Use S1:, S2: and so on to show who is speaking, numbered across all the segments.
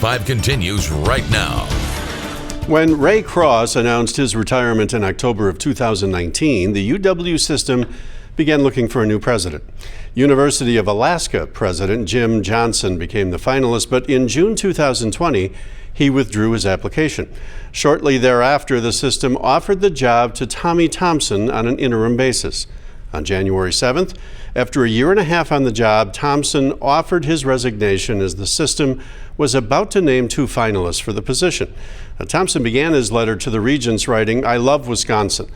S1: 5 continues right now.
S2: When Ray Cross announced his retirement in October of 2019, the UW system began looking for a new president. University of Alaska President Jim Johnson became the finalist, but in June 2020, he withdrew his application. Shortly thereafter, the system offered the job to Tommy Thompson on an interim basis. On January 7th, after a year and a half on the job, Thompson offered his resignation as the system was about to name 2 finalists for the position. Thompson began his letter to the regents writing, "I love Wisconsin."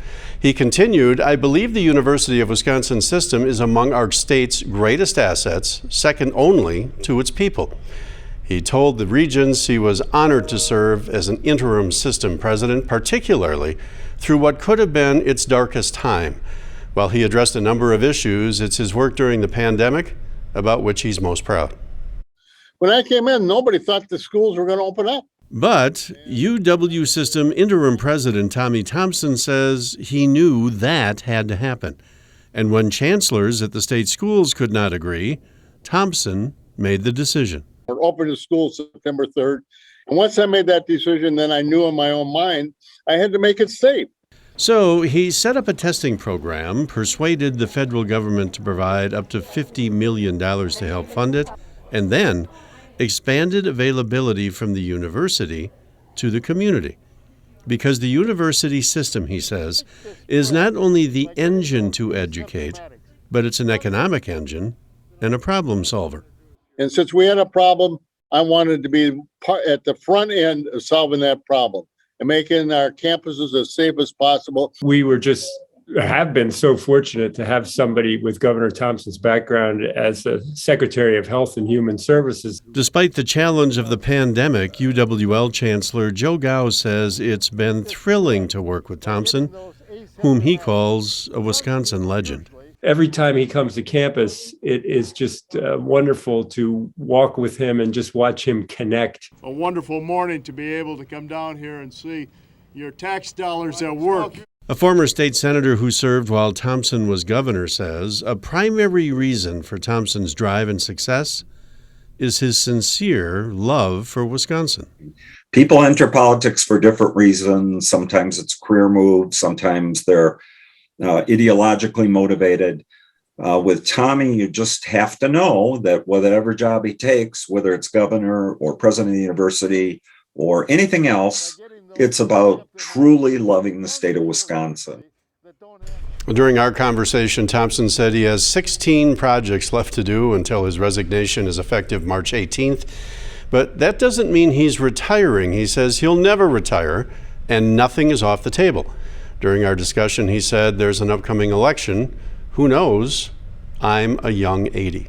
S2: He continued, "I believe the University of Wisconsin system is among our state's greatest assets, second only to its people." He told the regents he was honored to serve as an interim system president, particularly through what could have been its darkest time. While he addressed a number of issues, it's his work during the pandemic about which he's most proud.
S3: When I came in, nobody thought the schools were going to open up.
S2: But UW system interim president Tommy Thompson says he knew that had to happen. And when chancellors at the state schools could not agree, Thompson made the decision.
S3: We're open to schools September 3rd. And once I made that decision, then I knew in my own mind I had to make it safe.
S2: So he set up a testing program, persuaded the federal government to provide up to $50 million to help fund it, and then expanded availability from the university to the community. Because the university system, he says, is not only the engine to educate, but it's an economic engine and a problem solver.
S3: And since we had a problem, I wanted to be at the front end of solving that problem and making our campuses as safe as possible.
S4: We have been so fortunate to have somebody with Governor Thompson's background as the Secretary of Health and Human Services.
S2: Despite the challenge of the pandemic, UWL Chancellor Joe Gao says it's been thrilling to work with Thompson, whom he calls a Wisconsin legend.
S4: Every time he comes to campus, it is just wonderful to walk with him and just watch him connect.
S5: A wonderful morning to be able to come down here and see your tax dollars at work.
S2: A former state senator who served while Thompson was governor says a primary reason for Thompson's drive and success is his sincere love for Wisconsin.
S6: People enter politics for different reasons. Sometimes it's career moves, sometimes they're ideologically motivated. With Tommy, you just have to know that whatever job he takes, whether it's governor or president of the university or anything else, it's about truly loving the state of Wisconsin.
S2: During our conversation, Thompson said he has 16 projects left to do until his resignation is effective March 18th. But that doesn't mean he's retiring. He says he'll never retire and nothing is off the table. During our discussion, he said there's an upcoming election. Who knows? I'm a young 80.